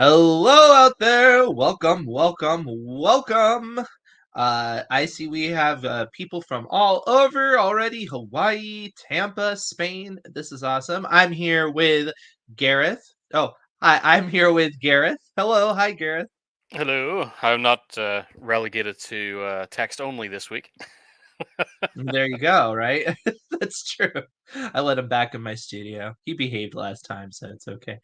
Hello out there. Welcome, welcome, welcome. I see we have people from all over already. Hawaii, Tampa, Spain. This is awesome. I'm here with Gareth. Oh, hi. I'm here with Gareth. Hello. Hi, Gareth. Hello. I'm not relegated to text only this week. There you go, right? That's true. I let him back in my studio. He behaved last time, so it's okay.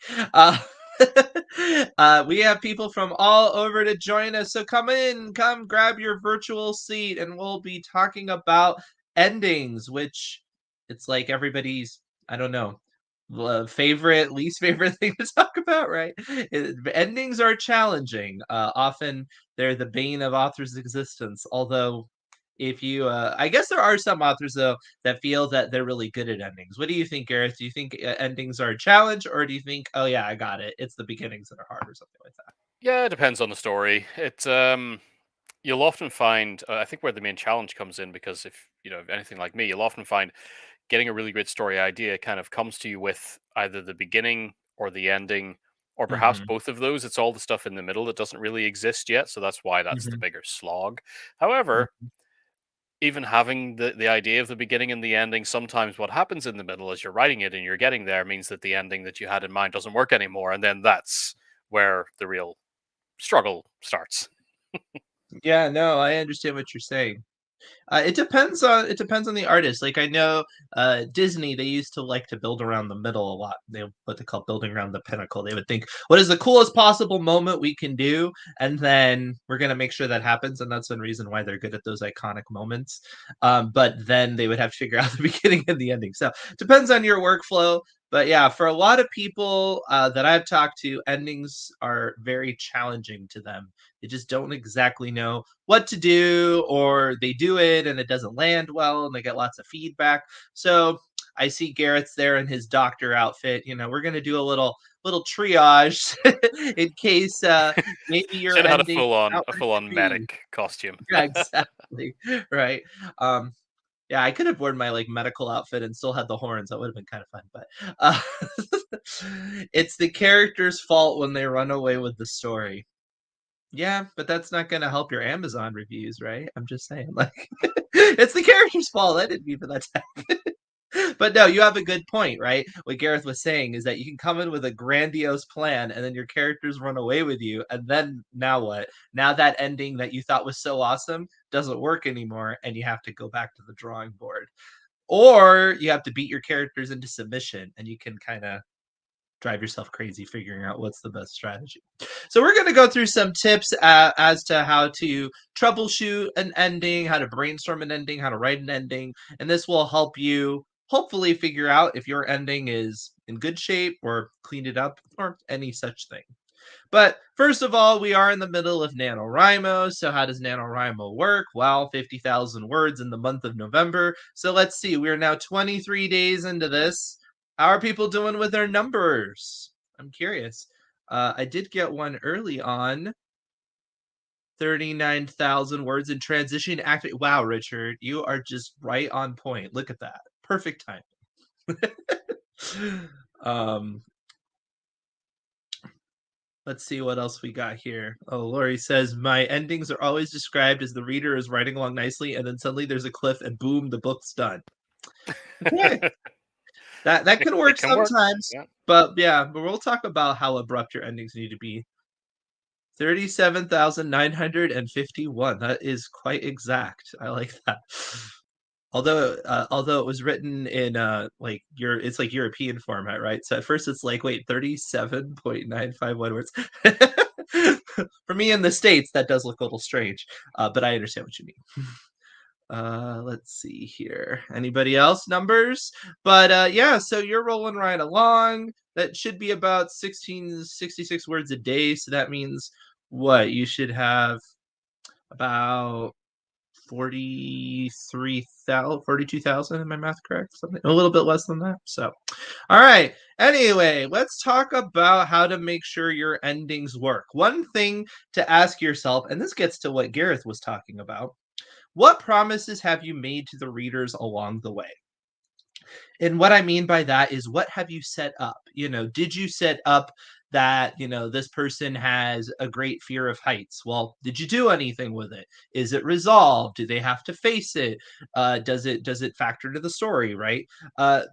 Uh, we have people from all over to join us, so come in, come grab your virtual seat, and we'll be talking about endings, which it's like everybody's, I don't know, favorite, least favorite thing to talk about, right? Endings are challenging. Often they're the bane of authors' existence, although if you I guess there are some authors though that feel that they're really good at endings. What do you think, Gareth? Do you think endings are a challenge, or do you think, oh yeah, I got it, it's the beginnings that are hard, or something like that? Yeah, it depends on the story. You'll often find I think where the main challenge comes in, because if anything like me, you'll often find getting a really great story idea kind of comes to you with either the beginning or the ending, or perhaps Hmm. both of those. It's all the stuff in the middle that doesn't really exist yet, so that's why that's the Hmm. bigger slog. However, even having the idea of the beginning and the ending, sometimes what happens in the middle as you're writing it and you're getting there means that the ending that you had in mind doesn't work anymore, and then that's where the real struggle starts. Yeah, no, I understand what you're saying. It depends on the artist. Like I know Disney, they used to like to build around the middle a lot. They what they call building around the pinnacle. They would think, what is the coolest possible moment we can do, and then we're gonna make sure that happens. And that's one reason why they're good at those iconic moments. But then they would have to figure out the beginning and the ending. So depends on your workflow. But yeah, for a lot of people that I've talked to, endings are very challenging to them. They just don't exactly know what to do, or they do it and it doesn't land well and they get lots of feedback. So I see Garrett's there in his doctor outfit. We're gonna do a little triage in case maybe your Should have had ending is not a what it full could on be. medic costume. Yeah, exactly. Right. Um yeah, I could have worn my like medical outfit and still had the horns. That would have been kind of fun, but it's the character's fault when they run away with the story. Yeah, but that's not gonna help your Amazon reviews, right? I'm just saying, like, it's the character's fault. I didn't mean for that to happen. But no, you have a good point, right? What Gareth was saying is that you can come in with a grandiose plan and then your characters run away with you, and then now what? Now that ending that you thought was so awesome doesn't work anymore, and you have to go back to the drawing board. Or you have to beat your characters into submission, and you can kind of drive yourself crazy figuring out what's the best strategy. So we're going to go through some tips as to how to troubleshoot an ending, how to brainstorm an ending, how to write an ending, and this will help you hopefully figure out if your ending is in good shape or cleaned it up or any such thing. But first of all, we are in the middle of NaNoWriMo. So how does NaNoWriMo work? Well, 50,000 words in the month of November. So let's see. We're now 23 days into this. How are people doing with their numbers? I'm curious. I did get one early on. 39,000 words in transition active. Wow, Richard, you are just right on point. Look at that. Perfect time. um, Let's see what else we got here. Oh, Lori says, my endings are always described as the reader is writing along nicely, and then suddenly there's a cliff, and boom, the book's done. Okay, that it, could it work can work. sometimes, Yeah. but yeah, but we'll talk about how abrupt your endings need to be. 37,951. That is quite exact. I like that. Although it was written in it's like European format, right? So at first it's like, wait, 37.951 words. For me in the States, that does look a little strange, but I understand what you mean. Let's see here. Anybody else numbers? But yeah, so you're rolling right along. That should be about 1666 words a day. So that means what? You should have about 43,000, 42,000. Am my math correct? Something a little bit less than that. So, all right. Anyway, let's talk about how to make sure your endings work. One thing to ask yourself, and this gets to what Gareth was talking about, what promises have you made to the readers along the way? And what I mean by that is, what have you set up? Did you set up that, this person has a great fear of heights. Well, did you do anything with it? Is it resolved? Do they have to face it? Does it factor to the story, right?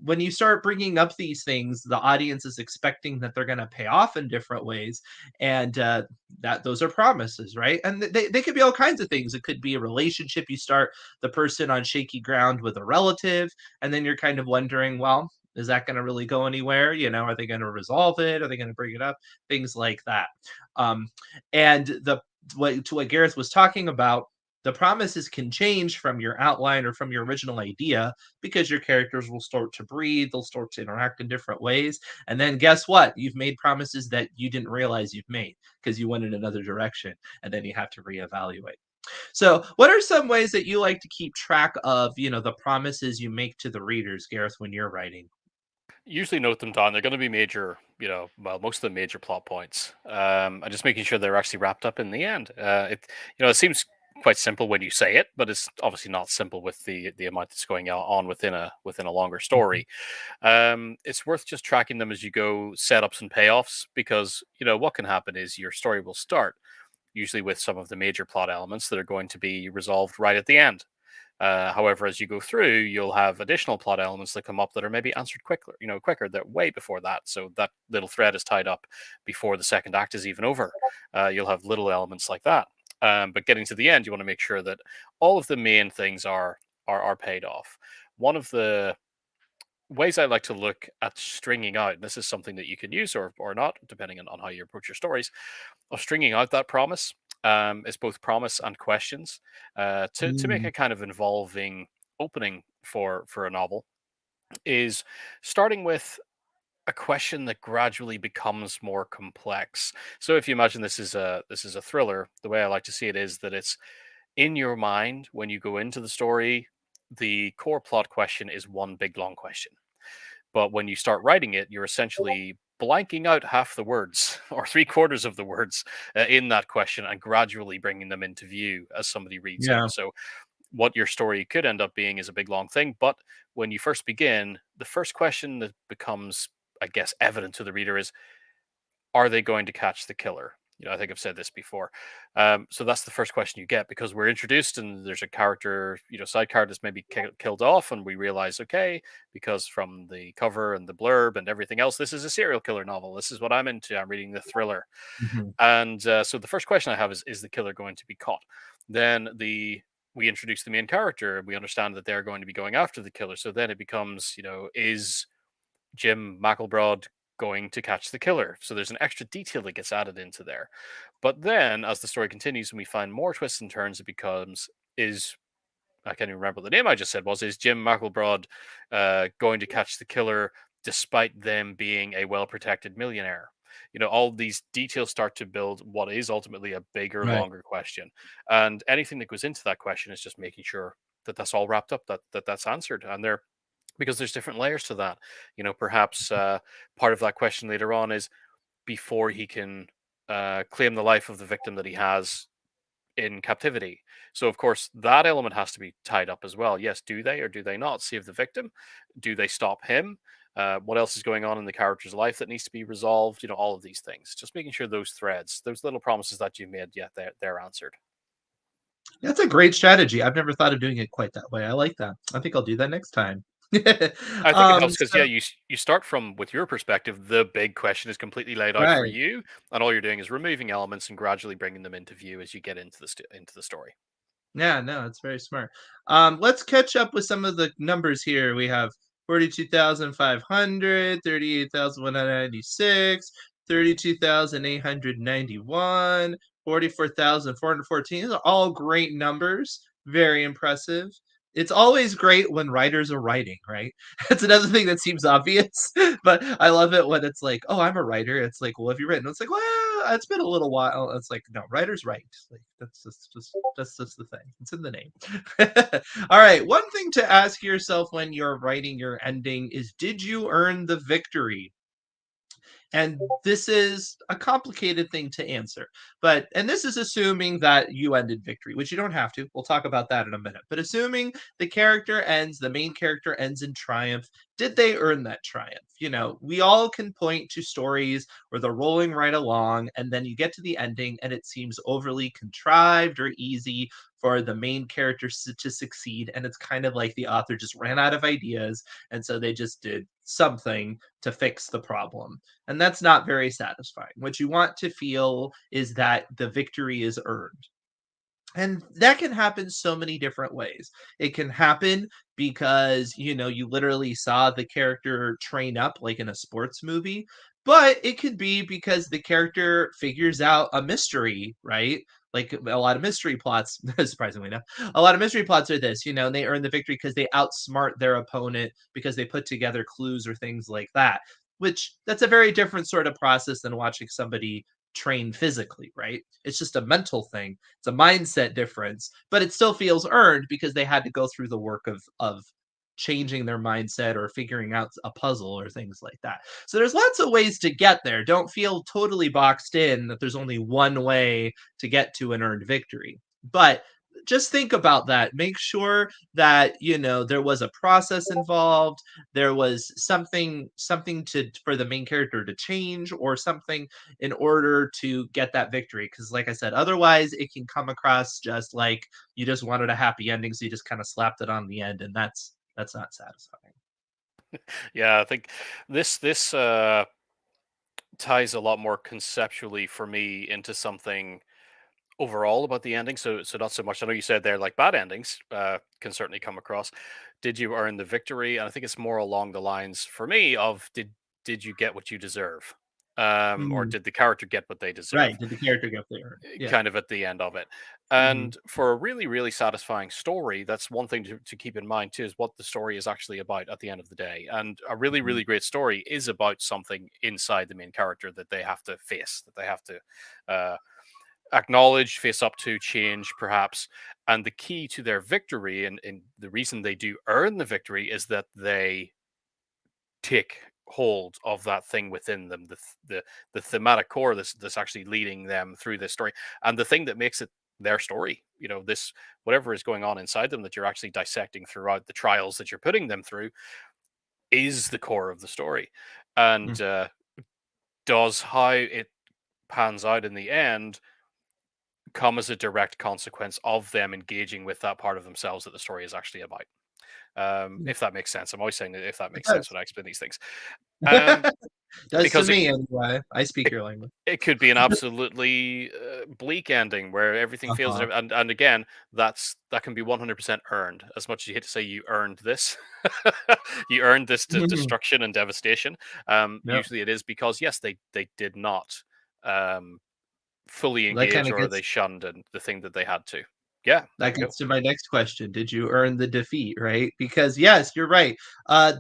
When you start bringing up these things, the audience is expecting that they're going to pay off in different ways, and that those are promises, right? And they could be all kinds of things. It could be a relationship. You start the person on shaky ground with a relative, and then you're kind of wondering, well, is that going to really go anywhere? Are they going to resolve it? Are they going to bring it up? Things like that. Um, and what Gareth was talking about, the promises can change from your outline or from your original idea because your characters will start to breathe, they'll start to interact in different ways. And then guess what? You've made promises that you didn't realize you've made because you went in another direction, and then you have to reevaluate. So, what are some ways that you like to keep track of, the promises you make to the readers, Gareth, when you're writing? Usually note them down. They're going to be major, well, most of the major plot points. And just making sure they're actually wrapped up in the end. It seems quite simple when you say it, but it's obviously not simple with the amount that's going on within a longer Mhm. story. It's worth just tracking them as you go, setups and payoffs, because what can happen is your story will start usually with some of the major plot elements that are going to be resolved right at the end. However, as you go through, you'll have additional plot elements that come up that are maybe answered quicker, that way before that. So that little thread is tied up before the second act is even over. You'll have little elements like that. But getting to the end, you want to make sure that all of the main things are paid off. One of the ways I like to look at stringing out, and this is something that you can use or not, depending on how you approach your stories, of stringing out that promise, is both promise and questions, to make Mm, a kind of involving opening for a novel, is starting with a question that gradually becomes more complex. So if you imagine this is a thriller, the way I like to see it is that it's in your mind when you go into the story. The core plot question is one big long question, but when you start writing it, you're essentially blanking out half the words or three-quarters of the words in that question and gradually bringing them into view as somebody reads it. yeah. So, what your story could end up being is a big long thing. But when you first begin, the first question that becomes, I guess, evident to the reader is, are they going to catch the killer? I think I've said this before. So that's the first question you get because we're introduced and there's a character, side character that's maybe killed off, and we realize, okay, because from the cover and the blurb and everything else, this is a serial killer novel. This is what I'm into. I'm reading the thriller, Mhm. and so the first question I have is the killer going to be caught? Then we introduce the main character, and we understand that they're going to be going after the killer. So then it becomes, is Jim McElbrod going to catch the killer? So there's an extra detail that gets added into there. But then as the story continues and we find more twists and turns, it becomes, is I can't even remember what the name I just said was, is Jim McElbrod going to catch the killer despite them being a well protected millionaire? All these details start to build what is ultimately a bigger, Right. longer question. And anything that goes into that question is just making sure that that's all wrapped up, that's answered. And there, because there's different layers to that. Perhaps part of that question later on is before he can claim the life of the victim that he has in captivity. So, of course, that element has to be tied up as well. Yes, do they or do they not save the victim? Do they stop him? What else is going on in the character's life that needs to be resolved? All of these things. Just making sure those threads, those little promises that you made, yeah, they're answered. That's a great strategy. I've never thought of doing it quite that way. I like that. I think I'll do that next time. I think it helps because, yeah, So you start from, with your perspective, the big question is completely laid out for right. you, and all you're doing is removing elements and gradually bringing them into view as you get into into the story. Yeah, no, it's very smart. Let's catch up with some of the numbers here. We have 42,500, 38,196, 32,891, 44,414. These are all great numbers. Very impressive. It's always great when writers are writing, right? That's another thing that seems obvious, but I love it when it's like, "Oh, I'm a writer." It's like, "Well, have you written?" It's like, "Well, it's been a little while." It's like, "No, writers write." Like that's just the thing. It's in the name. All right. One thing to ask yourself when you're writing your ending is, did you earn the victory? And this is a complicated thing to answer. And this is assuming that you ended victory, which you don't have to. We'll talk about that in a minute. But assuming the main character ends in triumph, did they earn that triumph? We all can point to stories where they're rolling right along, and then you get to the ending, and it seems overly contrived or easy for the main characters to succeed. And it's kind of like the author just ran out of ideas, and so they just did something to fix the problem. And that's not very satisfying. What you want to feel is that the victory is earned. And that can happen so many different ways. It can happen because, you literally saw the character train up like in a sports movie, but it could be because the character figures out a mystery, right? Like a lot of mystery plots, surprisingly enough, a lot of mystery plots are this, and they earn the victory because they outsmart their opponent because they put together clues or things like that, which that's a very different sort of process than watching somebody train physically, right? It's just a mental thing. It's a mindset difference, but it still feels earned because they had to go through the work of changing their mindset or figuring out a puzzle or things like that. So there's lots of ways to get there. Don't feel totally boxed in that there's only one way to get to an earned victory. But just think about that. Make sure that, there was a process involved, there was something to for the main character to change or something in order to get that victory. Because, like I said, otherwise it can come across just like you just wanted a happy ending, so you just kind of slapped it on the end, and that's not satisfying. Yeah, I think this ties a lot more conceptually for me into something overall about the ending. So not so much. I know you said there like bad endings can certainly come across. Did you earn the victory? And I think it's more along the lines for me of did you get what you deserve, or Mhm. did the character get what they Right. deserve? Did the character get there? Yeah. Kind of at the end of it. Mhm. And for a really, really satisfying story, that's one thing to keep in mind too, is what the story is actually about at the end of the day. And a really, Mhm. really great story is about something inside the main character that they have to face, that they have to uh, acknowledge, face up to, change, perhaps. And the key to their victory, and the reason they do earn the victory, is that they take hold of that thing within them, the thematic core that's actually leading them through this story, and the thing that makes it their story. This whatever is going on inside them that you're actually dissecting throughout the trials that you're putting them through is the core of the story, Mm. and does how it pans out in the end come as a direct consequence of them engaging with that part of themselves that the story is actually about. Mm. If that makes sense, I'm always saying that if that It makes sense does. when I explain these things, um, Does to because me anyway. I speak it your language. it could be an absolutely bleak ending where everything fails, Uh-huh. and again, that can be 100% earned. As much as you hate to say you earned this, you earned this destruction and devastation. Yep. Usually, it is because yes, they did not um, fully Well, that engage, kinda or they gets shunned and the thing that they had to. Yeah, there that you go. gets to my next question. Did you earn the defeat, right? Because yes, you're right.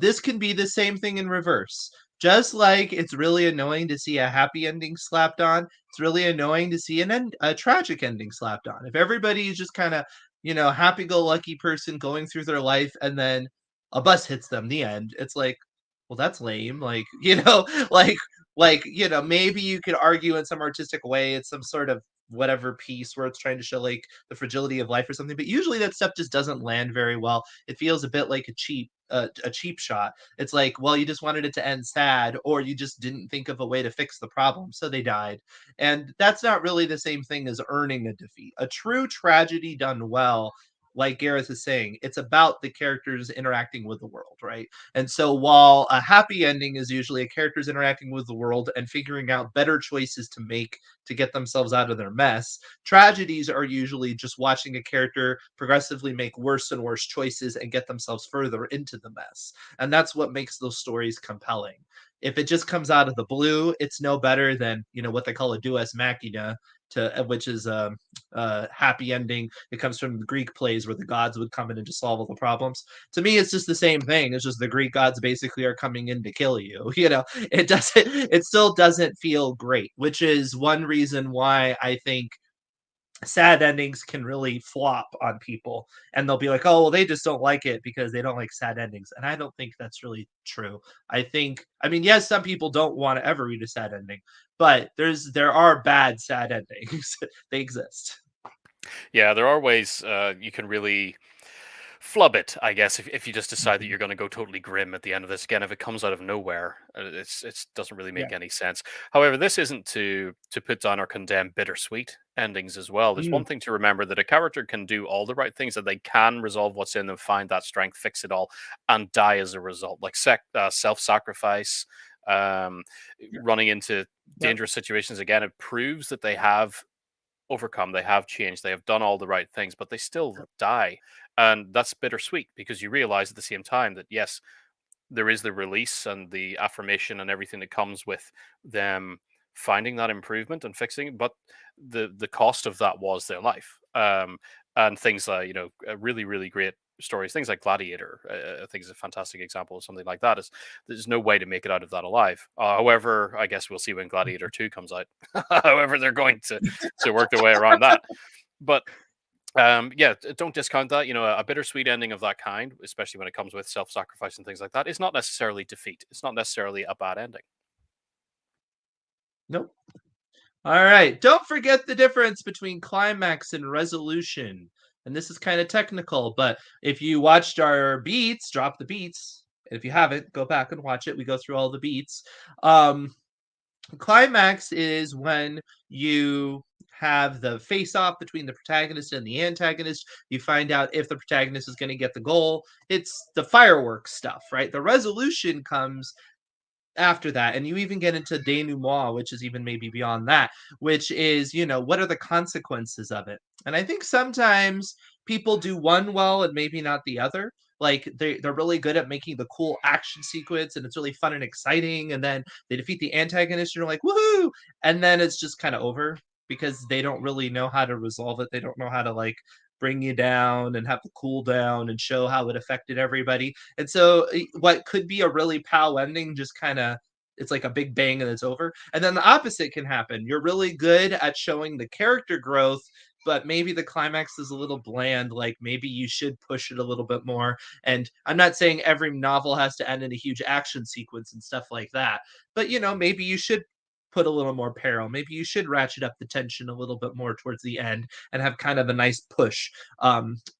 This can be the same thing in reverse. Just like it's really annoying to see a happy ending slapped on, it's really annoying to see a tragic ending slapped on. If everybody is just kind of, happy-go-lucky person going through their life and then a bus hits them, the end, it's like, well, that's lame. Like, maybe you could argue in some artistic way, it's some sort of whatever piece where it's trying to show like the fragility of life or something. But usually that stuff just doesn't land very well. It feels a bit like a cheap shot. It's like, well, you just wanted it to end sad, or you just didn't think of a way to fix the problem, so they died. And that's not really the same thing as earning a defeat. A true tragedy done well, like Gareth is saying, it's about the characters interacting with the world, right? And so while a happy ending is usually a character's interacting with the world and figuring out better choices to make to get themselves out of their mess, tragedies are usually just watching a character progressively make worse and worse choices and get themselves further into the mess. And that's what makes those stories compelling. If it just comes out of the blue, it's no better than, what they call a deus machina, which is a happy ending. It comes from the Greek plays where the gods would come in and just solve all the problems. To me, it's just the same thing. It's just the Greek gods basically are coming in to kill you. It still doesn't feel great, which is one reason why I think sad endings can really flop on people. And they'll be like, oh, well, they just don't like it because they don't like sad endings. And I don't think that's really true. I mean, yes, some people don't want to ever read a sad ending, but there are bad sad endings. They exist. Yeah, there are ways you can really flub it, I guess, if you just decide that Mhm. you're going to go totally grim at the end of this. Again, if it comes out of nowhere, it doesn't really Yeah. make any sense. However, this isn't to put down or condemn bittersweet endings as well. There's Mm, one thing to remember, that a character can do all the right things, that they can resolve what's in them, find that strength, fix it all, and die as a result, like self-sacrifice, um, yeah. running into Yep. dangerous situations. Again, it proves that they have overcome, they have changed, they have done all the right things, but they still Yep. die. And that's bittersweet, because you realize at the same time that, yes, there is the release and the affirmation and everything that comes with them finding that improvement and fixing it, but the cost of that was their life. And things like, really, really great stories, things like Gladiator, I think is a fantastic example of something like that. Is there's no way to make it out of that alive. However, I guess we'll see when Gladiator 2 comes out. However, they're going to work their way around that. But yeah, don't discount that. A bittersweet ending of that kind, especially when it comes with self-sacrifice and things like that, is not necessarily defeat. It's not necessarily a bad ending. Nope. All right. Don't forget the difference between climax and resolution. And this is kind of technical, but if you watched our beats, drop the beats. If you haven't, go back and watch it. We go through all the beats. Um, Climax is when you have the face off between the protagonist and the antagonist. You find out if the protagonist is going to get the goal. It's the fireworks stuff, right? The resolution comes after that, and you even get into denouement, which is even maybe beyond that, which is, what are the consequences of it? And I think sometimes people do one well and maybe not the other. Like they're really good at making the cool action sequence and it's really fun and exciting, and then they defeat the antagonist and you're like woohoo, and then it's just kind of over because they don't really know how to resolve it. They don't know how to like bring you down and have the cool down and show how it affected everybody. And so what could be a really pow ending just kind of, it's like a big bang and it's over. And then the opposite can happen. You're really good at showing the character growth, but maybe the climax is a little bland. Like maybe you should push it a little bit more. And I'm not saying every novel has to end in a huge action sequence and stuff like that, but maybe you should put a little more peril. Maybe you should ratchet up the tension a little bit more towards the end and have kind of a nice push.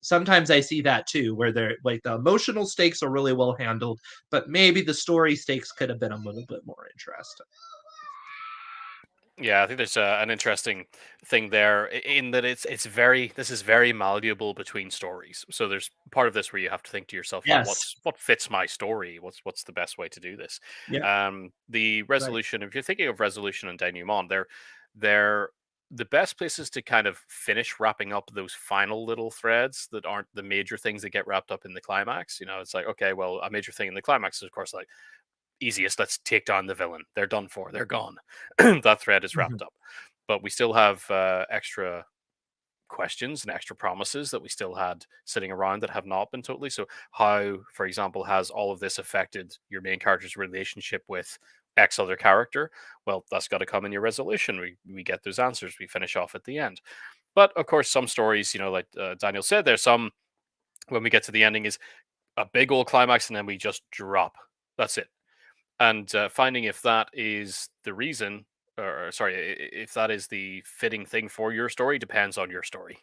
Sometimes I see that too, where they're like the emotional stakes are really well handled, but maybe the story stakes could have been a little bit more interesting. Yeah, I think there's an interesting thing there, in that this is very malleable between stories. So there's part of this where you have to think to yourself, well, Yes. what fits my story? What's the best way to do this? Yeah. The Right. resolution, if you're thinking of resolution and denouement, they're the best places to kind of finish wrapping up those final little threads that aren't the major things that get wrapped up in the climax. It's like, okay, well, a major thing in the climax is, of course, like, easiest, let's take down the villain. They're done for. They're gone. That thread is Mhm. wrapped up. But we still have extra questions and extra promises that we still had sitting around that have not been totally. So, how, for example, has all of this affected your main character's relationship with X other character? Well, that's got to come in your resolution. We get those answers. We finish off at the end. But of course, some stories, like Daniel said, there's some, when we get to the ending, is a big old climax and then we just drop. That's it. And finding if that is the reason, or sorry, if that is the fitting thing for your story, depends on your story.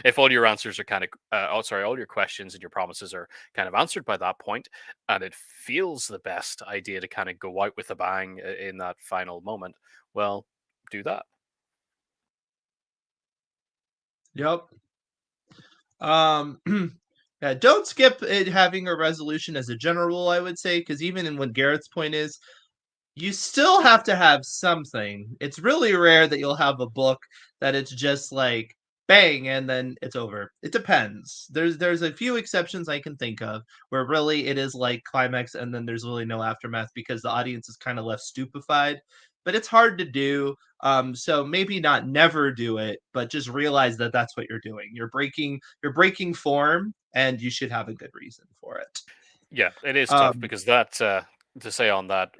If all your answers are kind of, all your questions and your promises are kind of answered by that point, and it feels the best idea to kind of go out with a bang in that final moment, well, do that. Yep. Um, yeah, don't skip it having a resolution as a general rule, I would say, because even in what Garrett's point is, you still have to have something. It's really rare that you'll have a book that it's just like bang and then it's over. It depends. There's a few exceptions I can think of where really it is like climax and then there's really no aftermath because the audience is kind of left stupefied. But it's hard to do. So maybe not never do it, but just realize that that's what you're doing. You're breaking form, and you should have a good reason for it. Yeah, it is tough, Um, because that, to say on that,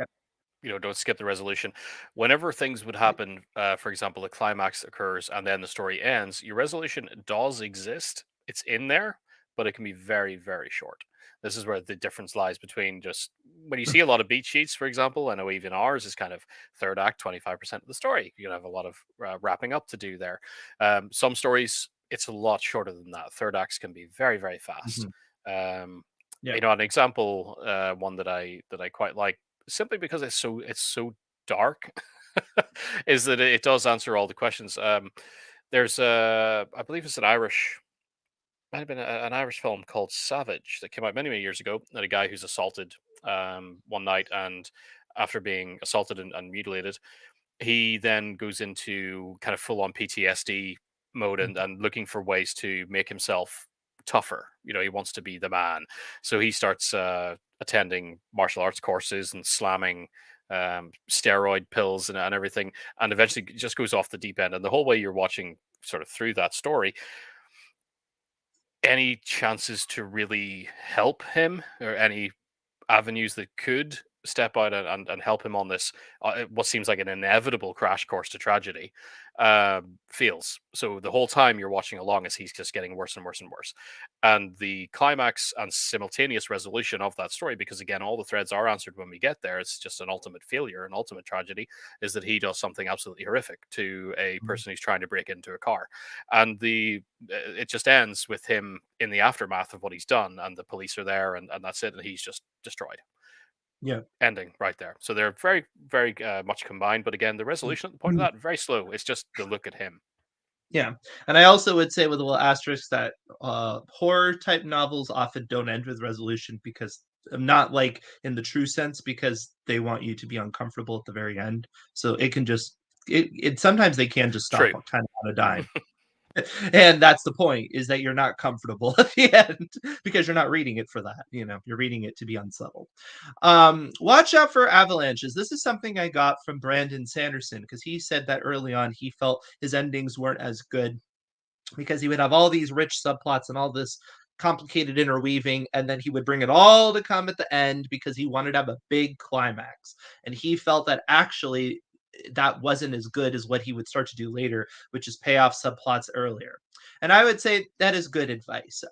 yeah, don't skip the resolution. Whenever things would happen, for example, the climax occurs and then the story ends, your resolution does exist. It's in there, but it can be very, very short. This is where the difference lies between, just when you see a lot of beat sheets, for example. I know even ours is kind of third act, 25% of the story. You have a lot of wrapping up to do there. Some stories it's a lot shorter than that. Third acts can be very, very fast. Mhm. Um, Yeah. an example, one that I quite like, simply because it's so dark, is that it does answer all the questions. There's I believe it's an Irish, might have been an Irish film called Savage that came out many, many years ago. And a guy who's assaulted one night, and after being assaulted and mutilated, he then goes into kind of full on PTSD mode, Mhm. and looking for ways to make himself tougher. He wants to be the man. So he starts attending martial arts courses and slamming steroid pills and everything, and eventually just goes off the deep end. And the whole way you're watching sort of through that story, any chances to really help him, or any avenues that could step out and help him on this, what seems like an inevitable crash course to tragedy, fails. So the whole time you're watching along as he's just getting worse and worse and worse. And the climax and simultaneous resolution of that story, because again, all the threads are answered when we get there, it's just an ultimate failure, an ultimate tragedy, is that he does something absolutely horrific to a Mhm. person who's trying to break into a car. And it just ends with him in the aftermath of what he's done, and the police are there, and that's it, and he's just destroyed. Yeah. Ending right there. So they're very, very much combined. But again, the resolution at the point of Mhm. that, very slow. It's just the look at him. Yeah, and I also would say with a little asterisk that horror type novels often don't end with resolution because not like in the true sense because they want you to be uncomfortable at the very end. So it can just it sometimes they can just stop True. kind of on a dime. And that's the point is that you're not comfortable at the end because you're not reading it for that, you're reading it to be unsettled. Watch out for avalanches. This is something I got from Brandon Sanderson because he said that early on he felt his endings weren't as good because he would have all these rich subplots and all this complicated interweaving, and then he would bring it all to come at the end because he wanted to have a big climax. And he felt that actually that wasn't as good as what he would start to do later, which is pay off subplots earlier. And I would say that is good advice.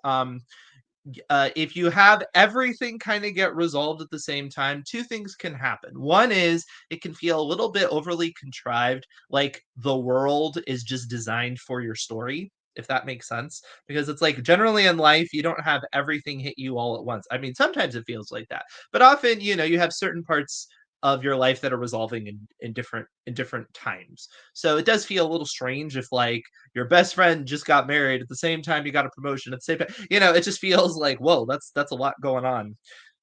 If you have everything kind of get resolved at the same time, two things can happen. One is it can feel a little bit overly contrived, like the world is just designed for your story, if that makes sense. Because it's like generally in life, you don't have everything hit you all at once. I mean, sometimes it feels like that, but often, you have certain parts of your life that are resolving in different times. So it does feel a little strange if like your best friend just got married at the same time you got a promotion at the same time. It just feels like, whoa, that's a lot going on.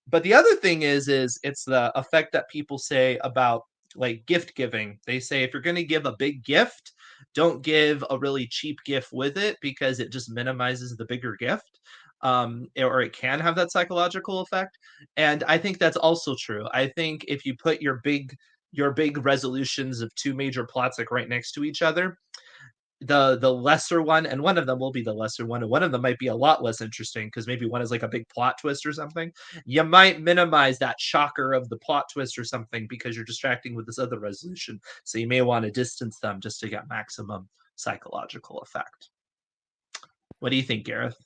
But the other thing is it's the effect that people say about like gift giving. They say if you're going to give a big gift, don't give a really cheap gift with it because it just minimizes the bigger gift. Or it can have that psychological effect. And I think that's also true. I think if you put your big resolutions of two major plots like right next to each other, the lesser one, and one of them will be the lesser one, and one of them might be a lot less interesting because maybe one is like a big plot twist or something. You might minimize that shocker of the plot twist or something because you're distracting with this other resolution. So you may want to distance them just to get maximum psychological effect. What do you think, Gareth?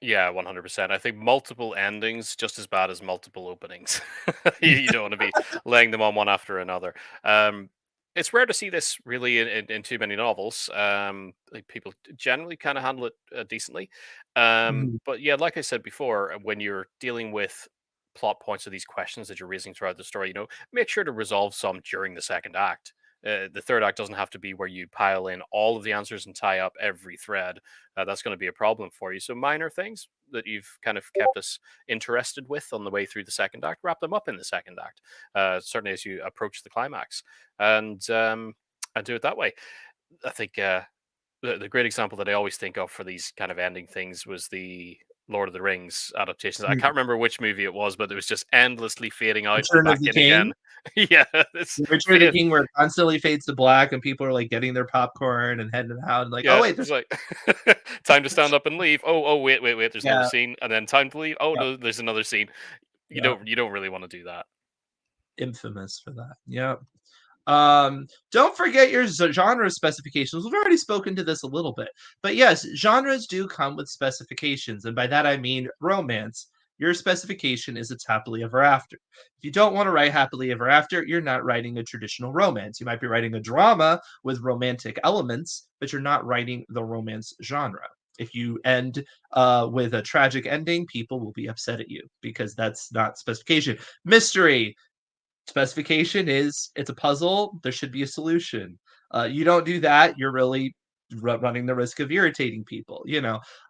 Yeah, 100%. I think multiple endings just as bad as multiple openings. You don't want to be laying them on one after another. Um, it's rare to see this really in too many novels. Like, people generally kind of handle it decently. Mhm. But yeah, like I said before, when you're dealing with plot points or these questions that you're raising throughout the story, make sure to resolve some during the second act. The third act doesn't have to be where you pile in all of the answers and tie up every thread. That's going to be a problem for you. So minor things that you've kind of kept us interested with on the way through the second act, wrap them up in the second act. Certainly as you approach the climax, and do it that way. I think the great example that I always think of for these kind of ending things was the Lord of the Rings adaptations. I can't Mm. remember which movie it was, but it was just endlessly fading out and Return of back the in again. King. Yeah, it's Return of the King where it constantly fades to black and people are like getting their popcorn and heading out and like, oh yeah, wait, it's there's like time to stand up and leave. Oh, wait, wait, wait. There's another yeah, scene, and then time to leave. Oh yeah, no, there's another scene. You yeah. don't really want to do that. Infamous for that. Yeah. Don't forget your genre specifications. We've already spoken to this a little bit, but yes, genres do come with specifications, and by that I mean romance. Your specification is it's happily ever after. If you don't want to write happily ever after, you're not writing a traditional romance. You might be writing a drama with romantic elements, but you're not writing the romance genre. If you end with a tragic ending, people will be upset at you because that's not specification. Mystery, specification is it's a puzzle. There should be a solution. You don't do that, you're really running the risk of irritating people.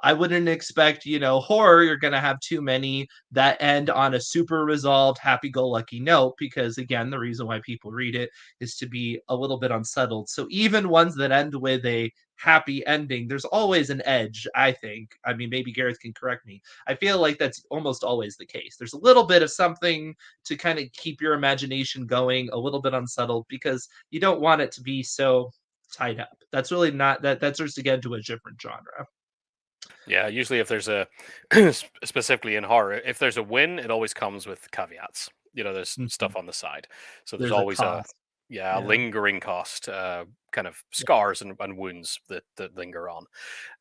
I wouldn't expect, horror. You're going to have too many that end on a super resolved, happy-go-lucky note because, again, the reason why people read it is to be a little bit unsettled. So even ones that end with a happy ending, there's always an edge. I think. I mean, maybe Gareth can correct me. I feel like that's almost always the case. There's a little bit of something to kind of keep your imagination going, a little bit unsettled, because you don't want it to be so tied up. That's really not that. That's just again to a different genre. Yeah, usually if there's a specifically in horror, if there's a win, it always comes with caveats. There's Mhm. stuff on the side, so there's There's a always a cost. yeah a Yeah. lingering cost, kind of Yeah. scars and wounds that linger on.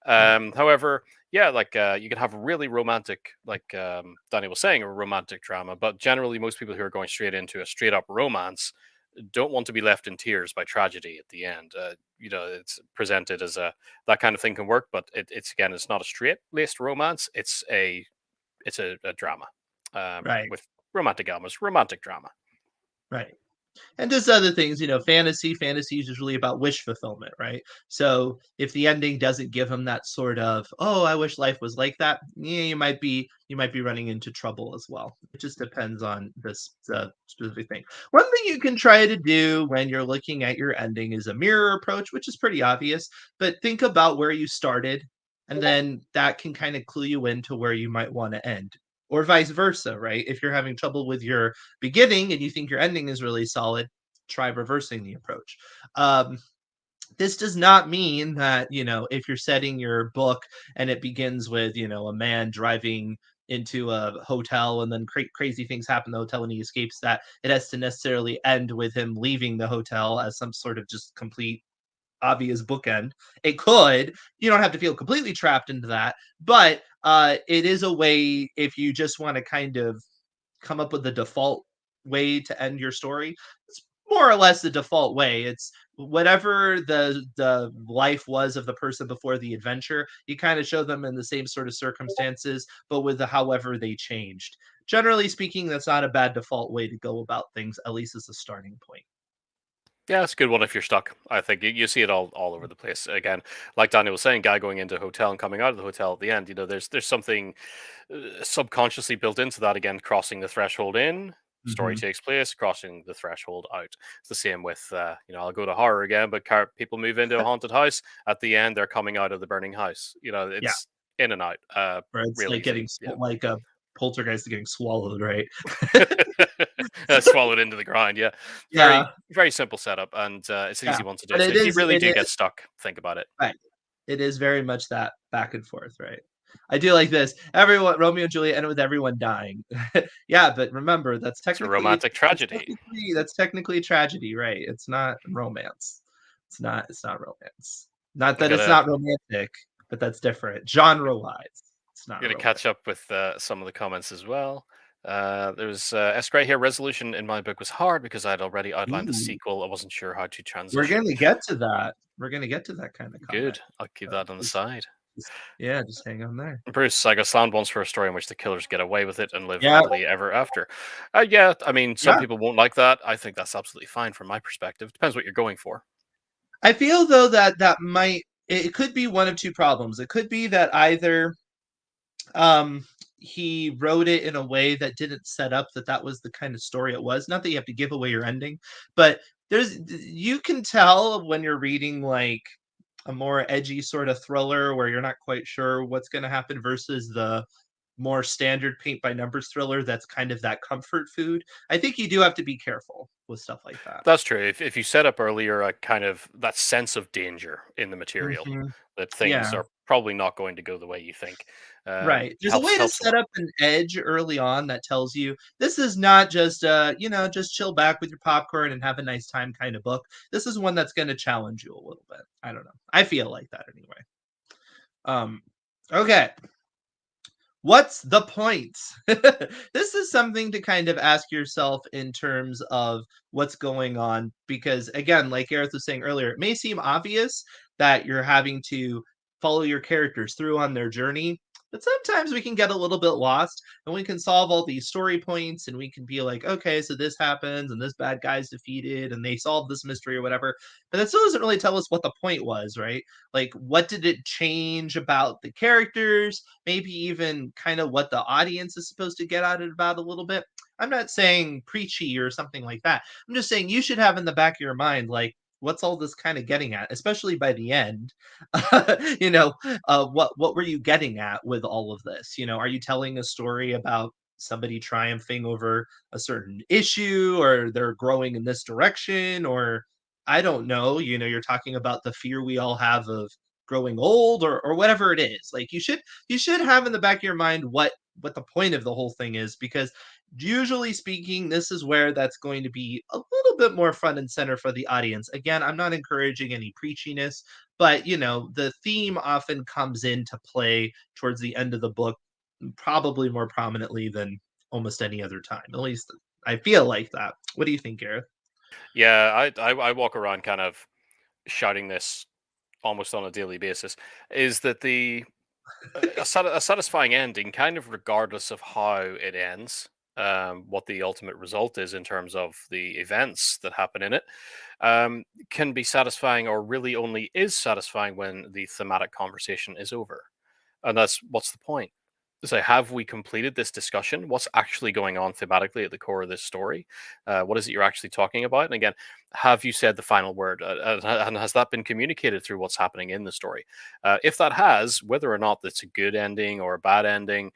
Yeah. However, yeah, like you can have really romantic, like Danny was saying, a romantic drama, but generally most people who are going straight into a straight up romance don't want to be left in tears by tragedy at the end. It's presented as a that kind of thing can work, but it's again, it's not a straight laced romance. It's a drama Right. with romantic elements, romantic drama. Right. And just other things, fantasy is usually about wish fulfillment, right? So if the ending doesn't give him that sort of, oh, I wish life was like that, yeah, you might be running into trouble as well. It just depends on this specific thing. One thing you can try to do when you're looking at your ending is a mirror approach, which is pretty obvious, but think about where you started, and then that can kind of clue you into where you might want to end. Or vice versa, right? If you're having trouble with your beginning and you think your ending is really solid, try reversing the approach. Um, this does not mean that, if you're setting your book and it begins with, a man driving into a hotel and then crazy things happen in the hotel and he escapes, that it has to necessarily end with him leaving the hotel as some sort of just complete obvious bookend. It could. You don't have to feel completely trapped into that, but it is a way if you just want to kind of come up with the default way to end your story. It's more or less the default way. It's whatever the life was of the person before the adventure. You kind of show them in the same sort of circumstances, but with the however they changed. Generally speaking, that's not a bad default way to go about things, at least as a starting point. Yeah, it's a good one if you're stuck. I think you see it all over the place. Again, like Daniel was saying, guy going into a hotel and coming out of the hotel at the end. There's something subconsciously built into that. Again, crossing the threshold in, story Hmm. takes place, crossing the threshold out. It's the same with I'll go to horror again, but people move into a haunted house. At the end, they're coming out of the burning house. Yeah, It's in and out, or it's real like easy. getting Yeah. like a poltergeist getting swallowed, right? Swallowed into the ground. Yeah, very Yeah, very simple setup, and it's an yeah, easy one to do. but So it if you is really it do get is stuck, think about it. right. It is very much that back and forth, right? I do like this. Everyone, Romeo and Juliet ended with everyone dying. Yeah, but remember, It's a romantic tragedy. that's technically a tragedy, right? It's not romance. It's not romance. Not I'm that it's gonna not romantic, but that's different. Genre-wise, it's not gonna romance. catch up with some of the comments as well. There's S. Gray here. Resolution in my book was hard because I'd already outlined the Ooh, sequel. I wasn't sure how to we're transition. gonna get to that. We're gonna get to that kind of comment. Good. I'll keep So that on the side. yeah, just hang on there. Bruce, I got slammed once for a story in which the killers get away with it and live Yeah, happily ever after. Yeah, I mean, some yeah. people won't like that. I think that's absolutely fine from my perspective. Depends what you're going for. I feel though that it could be one of two problems. It could be that either um he wrote it in a way that didn't set up that was the kind of story it was. Not that you have to give away your ending, but you can tell when you're reading like a more edgy sort of thriller where you're not quite sure what's going to happen versus the more standard paint by numbers thriller that's kind of that comfort food. I think you do have to be careful with stuff like that. That's true. If you set up earlier a kind of that sense of danger in the material, Hmm. that things Yeah. are probably not going to go the way you think, Right. There's a helps way to helps a set lot. up an edge early on that tells you this is not just just chill back with your popcorn and have a nice time kind of book. This is one that's going to challenge you a little bit. I don't know. I feel like that anyway. Um okay. What's the point? This is something to kind of ask yourself in terms of what's going on because again, like Gareth was saying earlier, it may seem obvious that you're having to follow your characters through on their journey. But sometimes we can get a little bit lost and we can solve all these story points and we can be like, okay, so this happens and this bad guy's defeated and they solve this mystery or whatever. But that still doesn't really tell us what the point was, right? Like, what did it change about the characters? Maybe even kind of what the audience is supposed to get out of it about a little bit. I'm not saying preachy or something like that. I'm just saying you should have in the back of your mind, like, what's all this kind of getting at, especially by the end. you know, what were you getting at with all of this? Are you telling a story about somebody triumphing over a certain issue, or they're growing in this direction, or I don't know, you're talking about the fear we all have of growing old, or whatever it is. Like, you should have in the back of your mind what the point of the whole thing is, because usually speaking, this is where that's going to be a little bit more front and center for the audience. Again, I'm not encouraging any preachiness, but the theme often comes into play towards the end of the book, probably more prominently than almost any other time. At least I feel like that. What do you think, Gareth? Yeah, I walk around kind of shouting this almost on a daily basis. Is that a satisfying ending, kind of regardless of how it ends, what the ultimate result is in terms of the events that happen in it, can be satisfying, or really only is satisfying when the thematic conversation is over. And that's what's the point? So, have we completed this discussion? What's actually going on thematically at the core of this story? What is it you're actually talking about? And again, have you said the final word? And has that been communicated through what's happening in the story? If that has, whether or not it's a good ending or a bad ending,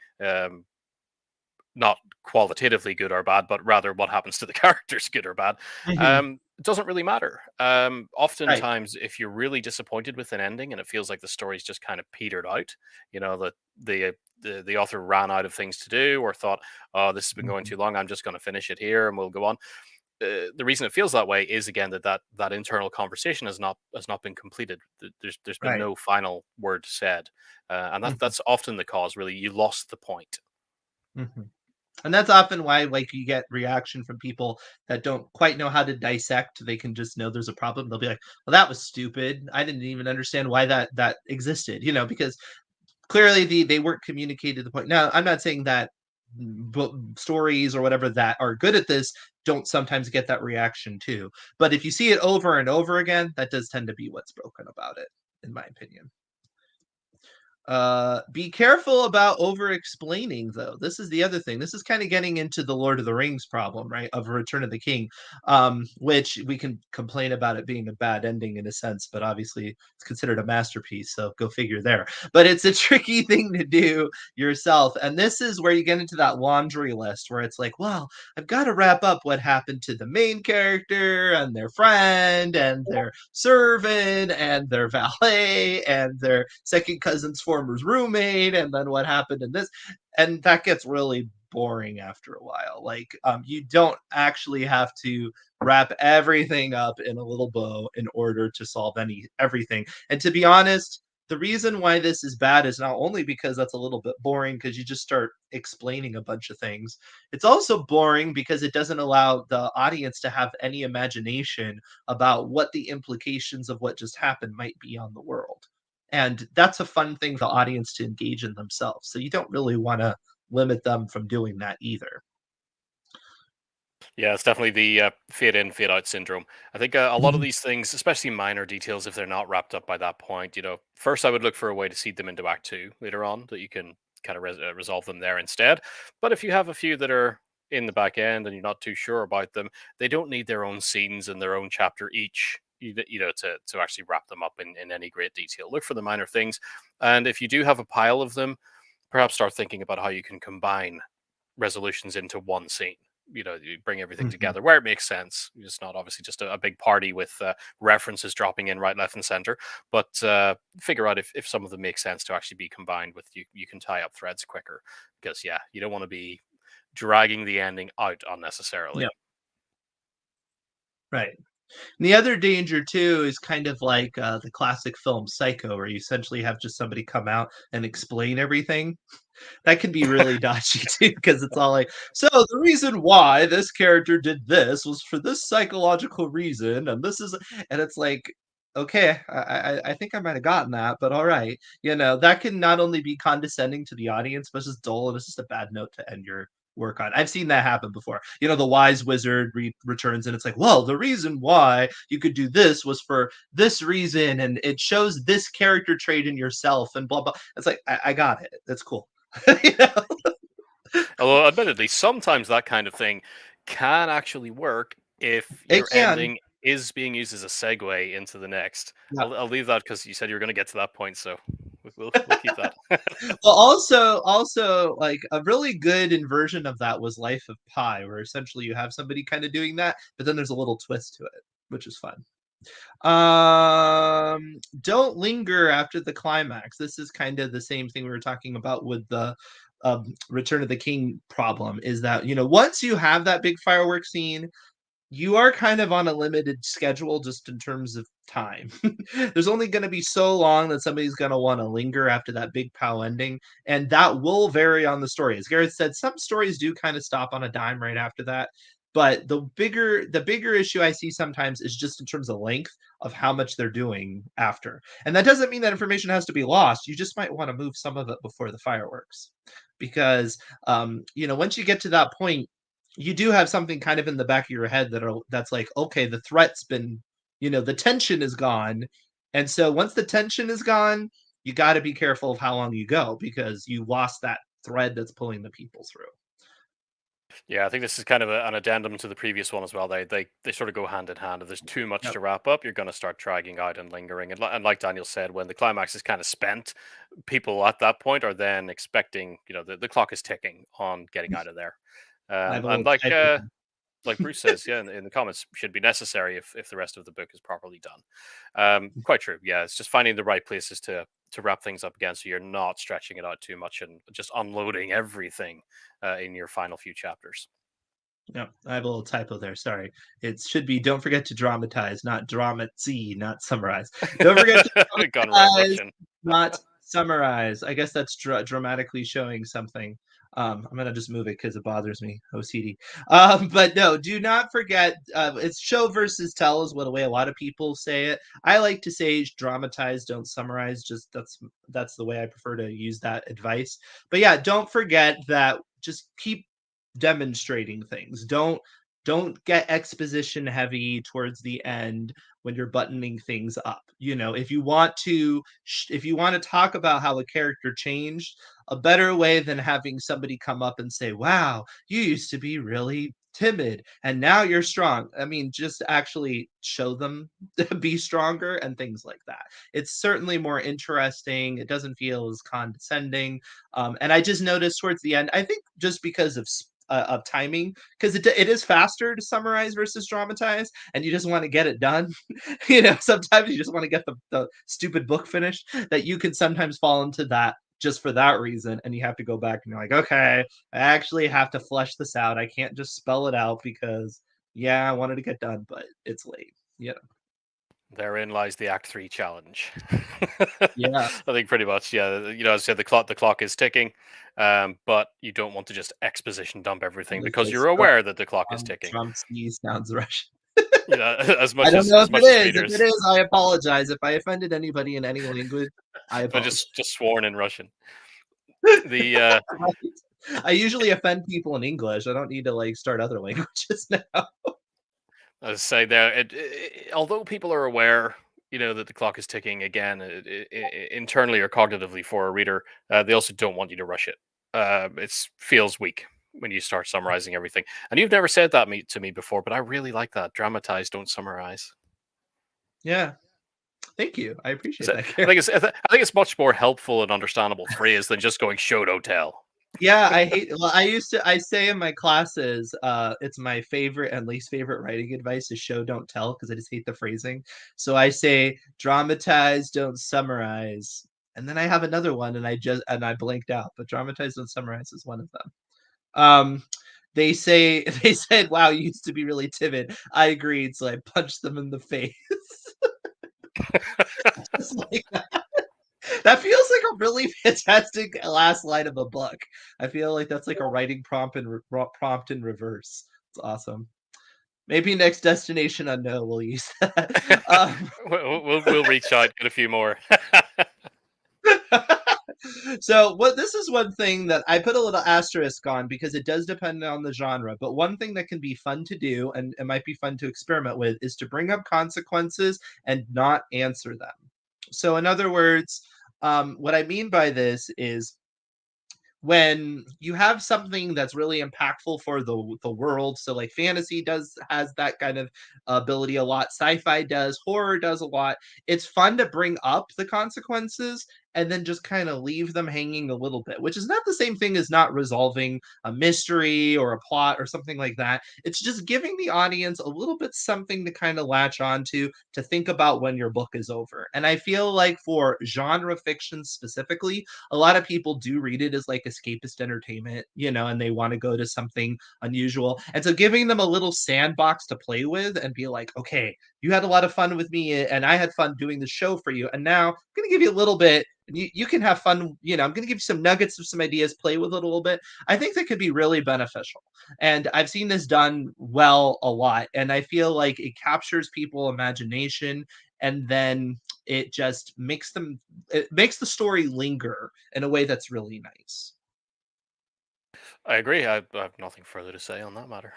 not qualitatively good or bad, but rather what happens to the characters, good or bad, Mhm. it doesn't really matter. Right. Oftentimes, if you're really disappointed with an ending and it feels like the story's just kind of petered out, that the author ran out of things to do, or thought, oh, this has been going Mhm. too long, I'm just going to finish it here and we'll go on. The reason it feels that way is, again, that internal conversation has not been completed. There's been Right. no final word said, and Mhm. that's often the cause. Really, you lost the point. Mhm. And that's often why, like, you get reaction from people that don't quite know how to dissect. They can just know there's a problem. They'll be like, "Well, that was stupid. I didn't even understand why that existed." Because clearly they weren't communicated the point. Now, I'm not saying that stories or whatever that are good at this don't sometimes get that reaction too. But if you see it over and over again, that does tend to be what's broken about it, in my opinion. Be careful about over explaining, though. This is the other thing. This is kind of getting into the Lord of the Rings problem, right? Of Return of the King, which we can complain about it being a bad ending in a sense, but obviously it's considered a masterpiece. So go figure there. But it's a tricky thing to do yourself. And this is where you get into that laundry list where it's like, well, I've got to wrap up what happened to the main character and their friend and their servant and their valet and their second cousin's former roommate, and then what happened in this. And that gets really boring after a while. Like, you don't actually have to wrap everything up in a little bow in order to solve everything. And to be honest, the reason why this is bad is not only because that's a little bit boring because you just start explaining a bunch of things. It's also boring because it doesn't allow the audience to have any imagination about what the implications of what just happened might be on the world. And that's a fun thing for the audience to engage in themselves. So you don't really want to limit them from doing that either. Yeah, it's definitely the fade in, fade out syndrome. I think a lot of Mhm. these things, especially minor details, if they're not wrapped up by that point, first I would look for a way to seed them into Act Two later on, that you can kind of resolve them there instead. But if you have a few that are in the back end and you're not too sure about them, they don't need their own scenes and their own chapter each. To actually wrap them up in any great detail. Look for the minor things, and if you do have a pile of them, perhaps start thinking about how you can combine resolutions into one scene. You bring everything Mhm. together where it makes sense. It's not obviously just a big party with references dropping in right, left, and center, but figure out if some of them make sense to actually be combined with you. You can tie up threads quicker because, yeah, you don't want to be dragging the ending out Yeah, unnecessarily. right. And the other danger too is kind of like the classic film Psycho, where you essentially have just somebody come out and explain everything. That can be really dodgy too, because it's all like, so the reason why this character did this was for this psychological reason, and this is, and it's like, okay, I think I might have gotten that, but all right. That can not only be condescending to the audience, but it's just dull and it's just a bad note to end your work on. I've seen that happen before. The wise wizard returns and it's like, well, the reason why you could do this was for this reason, and it shows this character trait in yourself, and blah blah. It's like, I got it. That's cool. you know? Although, admittedly, sometimes that kind of thing can actually work if It your can. ending is being used as a segue into the next. Yeah. I'll leave that because you said you were going to get to that point, so we'll keep that. Well, also, like a really good inversion of that was Life of Pi, where essentially you have somebody kind of doing that, but then there's a little twist to it, which is fun. Don't linger after the climax. This is kind of the same thing we were talking about with the Return of the King problem. Is that once you have that big fireworks scene, you are kind of on a limited schedule just in terms of time. There's only going to be so long that somebody's going to want to linger after that big pow ending, and that will vary on the story. As Gareth said, some stories do kind of stop on a dime right after that, but the bigger issue I see sometimes is just in terms of length of how much they're doing after. And that doesn't mean that information has to be lost. You just might want to move some of it before the fireworks. Because once you get to that point, you do have something kind of in the back of your head that's like, okay, the threat's been, the tension is gone. And so once the tension is gone, you got to be careful of how long you go because you lost that thread that's pulling the people through. Yeah, I think this is kind of an addendum to the previous one as well. They sort of go hand in hand. If there's too much Yep. to wrap up, you're going to start dragging out and lingering. And like Daniel said, when the climax is kind of spent, people at that point are then expecting, the clock is ticking on getting out of there. I have a And little typo there. like Bruce says, yeah, in the comments, should be necessary if the rest of the book is properly done. Quite true. Yeah, it's just finding the right places to wrap things up again, so you're not stretching it out too much and just unloading everything in your final few chapters. Yeah, I have a little typo there. Sorry. It should be don't forget to dramatize, not dramatize, not summarize. Don't forget to Gone right dramatize, Russian. not summarize. I guess that's dramatically showing something. I'm gonna just move it because it bothers me. OCD. But no, do not forget. It's show versus tell is what the way a lot of people say it. I like to say dramatize, don't summarize. Just that's the way I prefer to use that advice. But yeah, don't forget that. Just keep demonstrating things. Don't get exposition heavy towards the end when you're buttoning things up. If you want to talk about how a character changed, a better way than having somebody come up and say, "Wow, you used to be really timid and now you're strong." I mean, just actually show them to be stronger and things like that. It's certainly more interesting. It doesn't feel as condescending. And I just noticed towards the end, I think just because of timing, because it is faster to summarize versus dramatize, and you just want to get it done. Sometimes you just want to get the stupid book finished. That you can sometimes fall into that just for that reason, and you have to go back and you're like, okay, I actually have to flesh this out. I can't just spell it out because yeah, I wanted to get done, but it's late. Yeah, Therein lies the Act Three challenge. yeah. I think pretty much, yeah. As I said, the clock is ticking, but you don't want to just exposition dump everything As because I you're spelled aware that the clock is ticking. Trump sounds Russian. As I much don't as know if as it much as is. If it readers, is, I apologize. If I offended anybody in any language, I I apologize. just sworn in Russian. The I usually offend people in English. I don't need to like start other languages now. as I say there, although people are aware, that the clock is ticking again, internally or cognitively for a reader, they also don't want you to rush it. It feels weak when you start summarizing everything. And you've never said that to me before, but I really like that. Dramatize, don't summarize. Yeah, thank you. I appreciate that, I Karen. think it's much more helpful and understandable phrase than just going show don't tell. Yeah, I say in my classes, it's my favorite and least favorite writing advice is show don't tell because I just hate the phrasing. So I say dramatize, don't summarize. And then I have another one and I blanked out, but dramatize, don't summarize is one of them. Um, they said, "Wow, you used to be really timid." I agreed, so I punched them in the face. Just like that feels like a really fantastic last line of a book. I feel like that's like a writing prompt in reverse. It's awesome. Maybe next Destination Unknown we'll use that. We'll reach out, get a few more. So what this is one thing that I put a little asterisk on because it does depend on the genre, but one thing that can be fun to do and it might be fun to experiment with is to bring up consequences and not answer them. So in other words, what I mean by this is when you have something that's really impactful for the world, so like fantasy does has that kind of ability a lot, sci-fi does, horror does a lot. It's fun to bring up the consequences and then just kind of leave them hanging a little bit, which is not the same thing as not resolving a mystery or a plot or something like that. It's just giving the audience a little bit something to kind of latch onto to think about when your book is over. And I feel like for genre fiction specifically, a lot of people do read it as like escapist entertainment, and they want to go to something unusual. And so giving them a little sandbox to play with and be like, okay, you had a lot of fun with me and I had fun doing the show for you. And now I'm going to give you a little bit. And you can have fun. I'm going to give you some nuggets of some ideas, play with it a little bit. I think that could be really beneficial. And I've seen this done well a lot. And I feel like it captures people's imagination and then it makes the story linger in a way that's really nice. I agree. I have nothing further to say on that matter.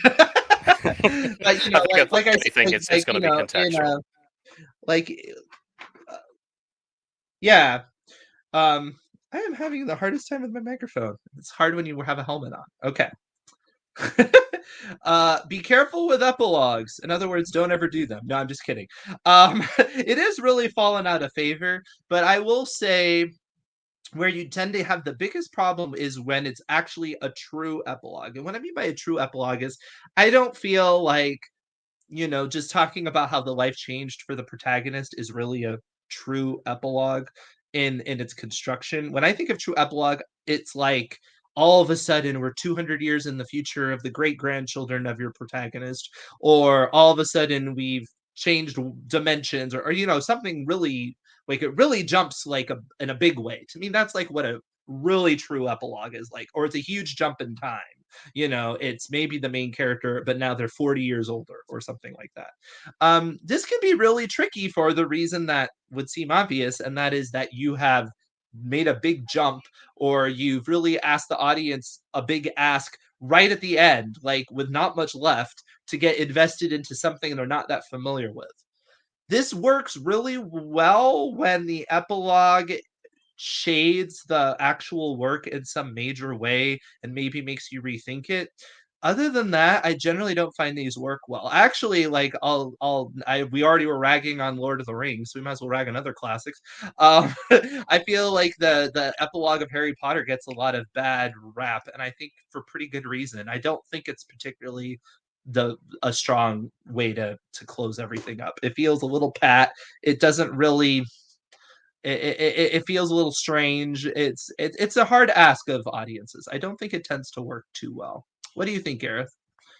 But I think like like I said, anything, it's going to be in contextual. like yeah, I am having the hardest time with my microphone. It's hard when you have a helmet on. Okay. Be careful with epilogues. In other words, don't ever do them. No, I'm just kidding. It is really fallen out of favor, but I will say where you tend to have the biggest problem is when it's actually a true epilogue. And what I mean by a true epilogue is I don't feel like, just talking about how the life changed for the protagonist is really a true epilogue in its construction. When I think of true epilogue, it's like all of a sudden we're 200 years in the future of the great grandchildren of your protagonist, or all of a sudden we've changed dimensions, or something really like it really jumps like in a big way. To me, that's like what a really true epilogue is like, or it's a huge jump in time. It's maybe the main character, but now they're 40 years older or something like that. This can be really tricky for the reason that would seem obvious, and that is that you have made a big jump or you've really asked the audience a big ask right at the end, like with not much left to get invested into something they're not that familiar with. This works really well when the epilogue shades the actual work in some major way and maybe makes you rethink it. Other than that, I generally don't find these work well. Actually, like we already were ragging on Lord of the Rings, so we might as well rag on other classics. I feel like the epilogue of Harry Potter gets a lot of bad rap, and I think for pretty good reason. I don't think it's particularly the a strong way to close everything up. It feels a little pat. It doesn't really it feels a little strange. It's a hard ask of audiences. I don't think it tends to work too well. What do you think, Gareth?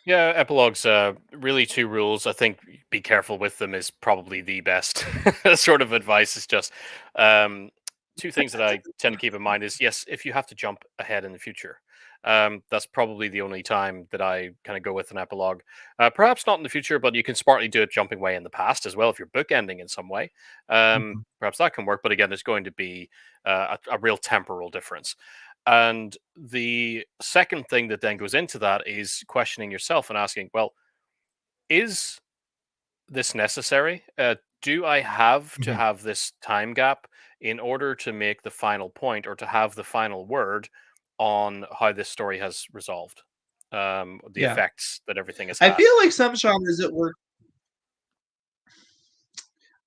Yeah, epilogues. Really, two rules. I think be careful with them is probably the best sort of advice. Is just um, two things that I tend to keep in mind is yes, if you have to jump ahead in the future, that's probably the only time that I kind of go with an epilogue. Perhaps not in the future, but you can smartly do it jumping way in the past as well if you're bookending in some way. Mhm. Perhaps that can work, but again, there's going to be a real temporal difference. And the second thing that then goes into that is questioning yourself and asking, well, is this necessary? Do I have to Mhm. have this time gap in order to make the final point or to have the final word on how this story has resolved, the Yeah. effects that everything has I had? feel like some genres it work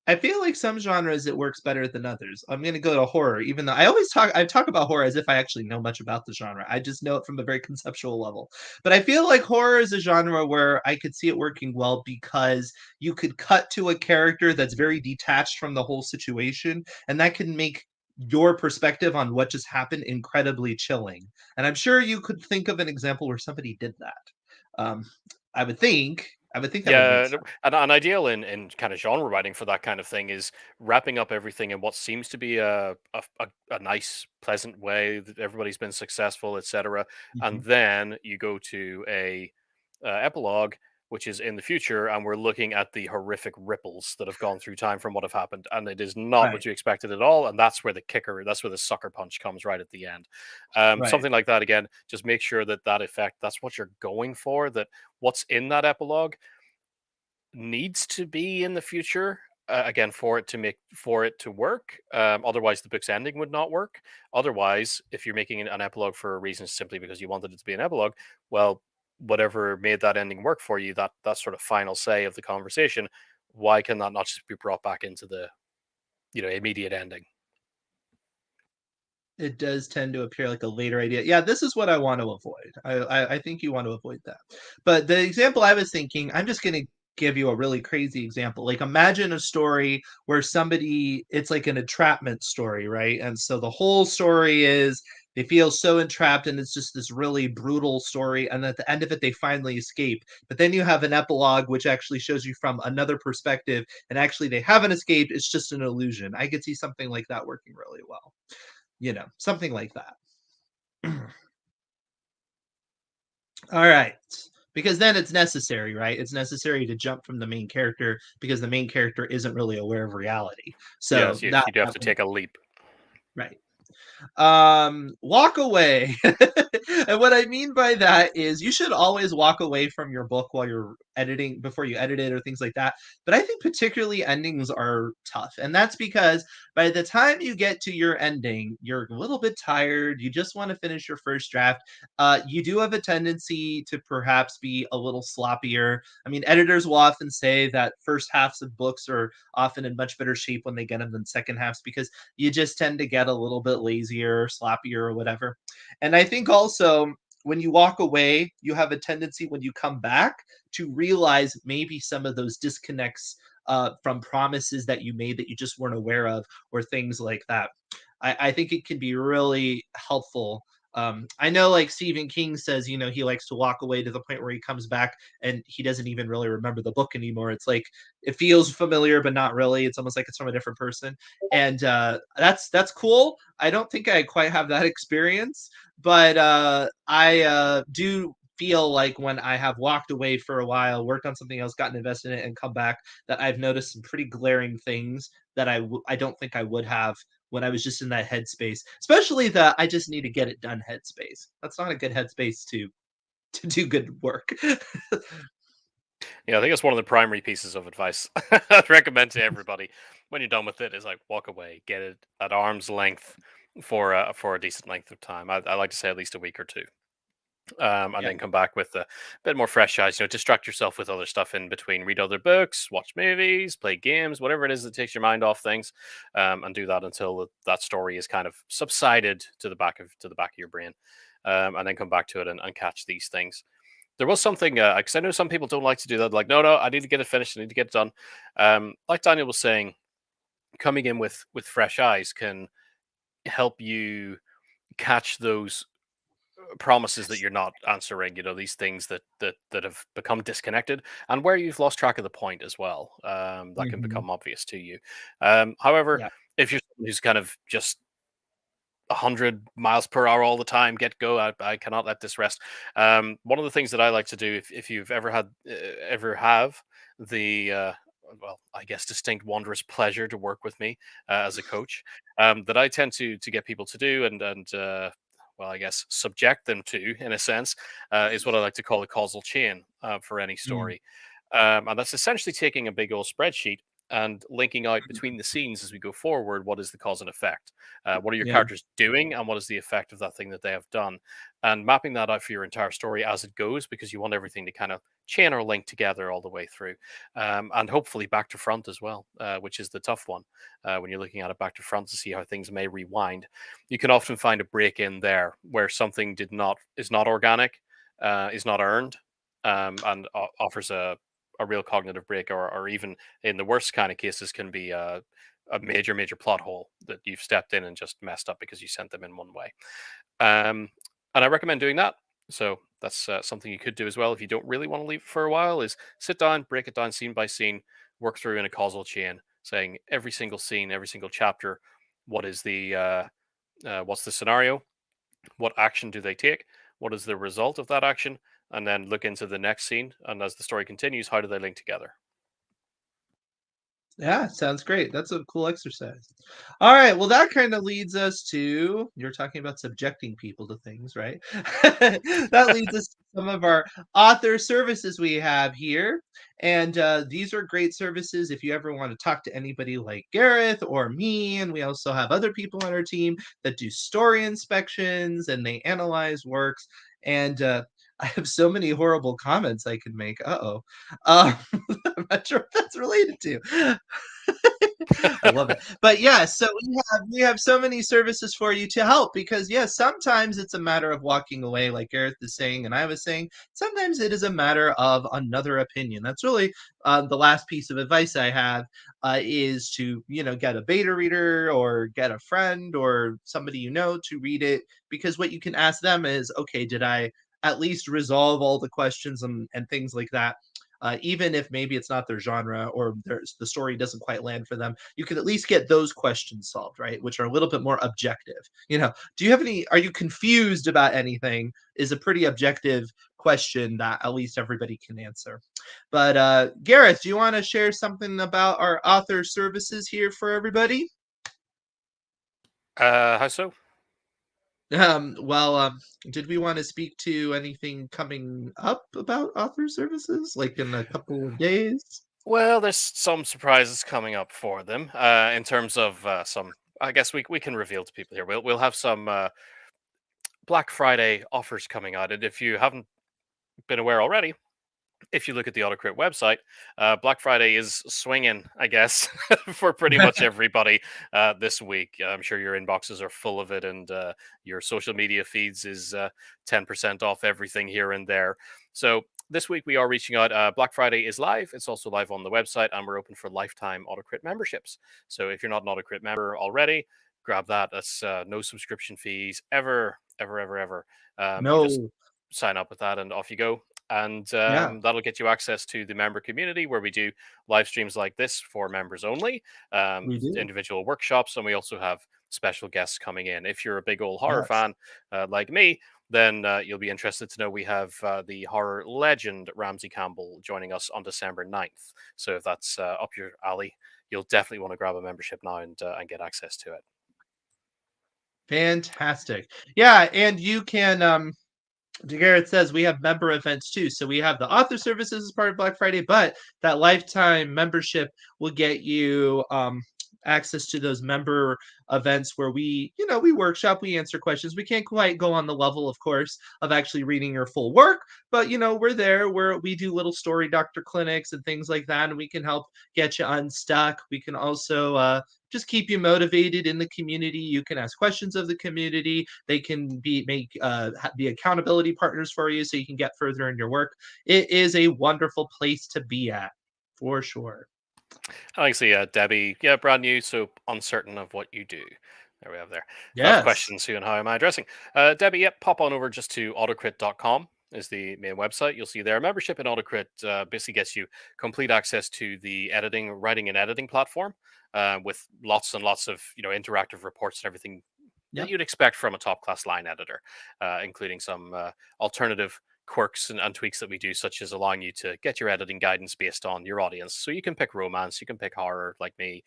I feel like some genres it works better than others. I'm gonna go to horror, even though I talk about horror as if I actually know much about the genre. I just know it from a very conceptual level. But I feel like horror is a genre where I could see it working well because you could cut to a character that's very detached from the whole situation, and that can make your perspective on what just happened incredibly chilling. And I'm sure you could think of an example where somebody did that. Um, I would think that would make Yeah, sense. an ideal in kind of genre writing for that kind of thing is wrapping up everything in what seems to be a nice, pleasant way that everybody's been successful, etc. And Mhm. then you go to a epilogue which is in the future, and we're looking at the horrific ripples that have gone through time from what have happened, and it is not Right. what you expected at all. And that's where that's where the sucker punch comes right at the end. Right. Something like that again. Just make sure that effect, that's what you're going for. That what's in that epilogue needs to be in the future, again, for it to work. Otherwise the book's ending would not work. Otherwise, if you're making an epilogue for a reason simply because you wanted it to be an epilogue, well, whatever made that ending work for you, that sort of final say of the conversation, why can that not just be brought back into the immediate ending? It does tend to appear like a later idea. Yeah, this is what I want to avoid. I think you want to avoid that. But the example I was thinking, I'm just going to give you a really crazy example. Like imagine a story where somebody, it's like an entrapment story, right? And so the whole story is they feel so entrapped and it's just this really brutal story. And at the end of it, they finally escape. But then you have an epilogue, which actually shows you from another perspective. And actually, they haven't escaped. It's just an illusion. I could see something like that working really well, something like that. All right. Because then it's necessary, right? It's necessary to jump from the main character because the main character isn't really aware of reality. So Yes, that, you do have that to would, take a leap. right. Walk away. And what I mean by that is you should always walk away from your book while you're editing, before you edit it or things like that. But I think particularly endings are tough, and that's because by the time you get to your ending, you're a little bit tired, you just want to finish your first draft. You do have a tendency to perhaps be a little sloppier. I mean, editors will often say that first halves of books are often in much better shape when they get them than second halves, because you just tend to get a little bit lazier, sloppier, or whatever. And I think also when you walk away, you have a tendency when you come back to realize maybe some of those disconnects from promises that you made that you just weren't aware of, or things like that. I think it can be really helpful. I know, like Stephen King says, he likes to walk away to the point where he comes back and he doesn't even really remember the book anymore. It's like it feels familiar, but not really. It's almost like it's from a different person, and that's cool. I don't think I quite have that experience, but I do feel like when I have walked away for a while, worked on something else, gotten invested in it, and come back, that I've noticed some pretty glaring things that I don't think I would have when I was just in that headspace, especially the I just need to get it done headspace. That's not a good headspace to do good work. Yeah, I think it's one of the primary pieces of advice I'd recommend to everybody. When you're done with it, is like walk away, get it at arm's length for a decent length of time. I like to say at least a week or two, and Yeah. then come back with a bit more fresh eyes. Distract yourself with other stuff in between. Read other books, watch movies, play games, whatever it is that takes your mind off things, and do that until that story is kind of subsided to the back of your brain, and then come back to it and catch these things. There was something because I know some people don't like to do that. Like, no, I need to get it finished. I need to get it done. Like Daniel was saying, coming in with fresh eyes can help you catch those promises that you're not answering. These things that have become disconnected, and where you've lost track of the point as well. That can Hmm. become obvious to you. However, Yeah. if you're someone who's kind of just 100 miles per hour all the time, get go, I cannot let this rest. One of the things that I like to do, if you've ever have the well, I guess distinct wondrous pleasure to work with me as a coach, that I tend to get people to do, and well, I guess subject them to, in a sense, is what I like to call a causal chain for any Mm. story. And that's essentially taking a big old spreadsheet and linking out between the scenes as we go forward. What is the cause and effect? What are your Yeah. characters doing, and what is the effect of that thing that they have done? And mapping that out for your entire story as it goes, because you want everything to kind of chain or link together all the way through, and hopefully back to front as well, which is the tough one. When you're looking at it back to front to see how things may rewind, you can often find a break in there where something is not organic, is not earned, and offers a real cognitive break, or even in the worst kind of cases, can be a major plot hole that you've stepped in and just messed up because you sent them in one way. And I recommend doing that. So that's something you could do as well if you don't really want to leave for a while. Is sit down, break it down scene by scene, work through in a causal chain, saying every single scene, every single chapter, what is what's the scenario? What action do they take? What is the result of that action? and then look into the next scene, and as the story continues, how do they link together? Yeah, sounds great. That's a cool exercise. All right, well, that kind of leads us to you're talking about subjecting people to things, right? That leads us to some of our author services we have here. And these are great services if you ever want to talk to anybody like Gareth or me. And we also have other people on our team that do story inspections and they analyze works. And I have so many horrible comments I can make. Uh-oh. Um, I'm not sure what that's related to. I love it. But yeah, so we have so many services for you to help because yes, sometimes it's a matter of walking away, like Gareth is saying, and I was saying. Sometimes it is a matter of another opinion. That's really the last piece of advice I have is to get a beta reader or get a friend or somebody to read it because what you can ask them is, okay, did I at least resolve all the questions and things like that? Even if maybe it's not their genre or the story doesn't quite land for them, you can at least get those questions solved, right? Which are a little bit more objective. Do you have any? Are you confused about anything? Is a pretty objective question that at least everybody can answer. But Gareth, do you want to share something about our author services here for everybody? How so? Well, did we want to speak to anything coming up about author services, like in a couple of days? Well, there's some surprises coming up for them in terms of some. I guess we can reveal to people here. We'll have some Black Friday offers coming out, and if you haven't been aware already, if you look at the Autocrit website, Black Friday is swinging, I guess, for pretty much everybody this week. I'm sure your inboxes are full of it, and your social media feeds is 10% off everything here and there. So this week we are reaching out. Black Friday is live. It's also live on the website, and we're open for lifetime Autocrit memberships. So if you're not an Autocrit member already, grab that. That's no subscription fees ever, ever, ever, ever. You just No. sign up with that, and off you go, and Yeah, that'll get you access to the member community where we do live streams like this for members only, we do. individual workshops, and we also have special guests coming in. If you're a big old horror Yes. fan like me, then you'll be interested to know we have the horror legend Ramsey Campbell joining us on December 9th. So if that's up your alley, you'll definitely want to grab a membership now and get access to it. Fantastic. Yeah, and you can Garrett says we have member events too. So we have the author services as part of Black Friday, but that lifetime membership will get you access to those member events where we workshop, we answer questions. We can't quite go on the level, of course, of actually reading your full work, but we're there where we do little story doctor clinics and things like that, and we can help get you unstuck. We can also just keep you motivated in the community. You can ask questions of the community. They can be accountability partners for you, so you can get further in your work. It is a wonderful place to be at, for sure. I see, Debbie, yeah, brand new, so uncertain of what you do. There we have there. If I have Yes. questions, who and how am I addressing? Debbie, yep, pop on over just to autocrit.com is the main website. You'll see there. Membership in Autocrit basically gets you complete access to the writing and editing platform with lots and lots of interactive reports and everything that Yep. you'd expect from a top class line editor, including some alternative quirks and tweaks that we do, such as allowing you to get your editing guidance based on your audience. So you can pick romance, you can pick horror like me,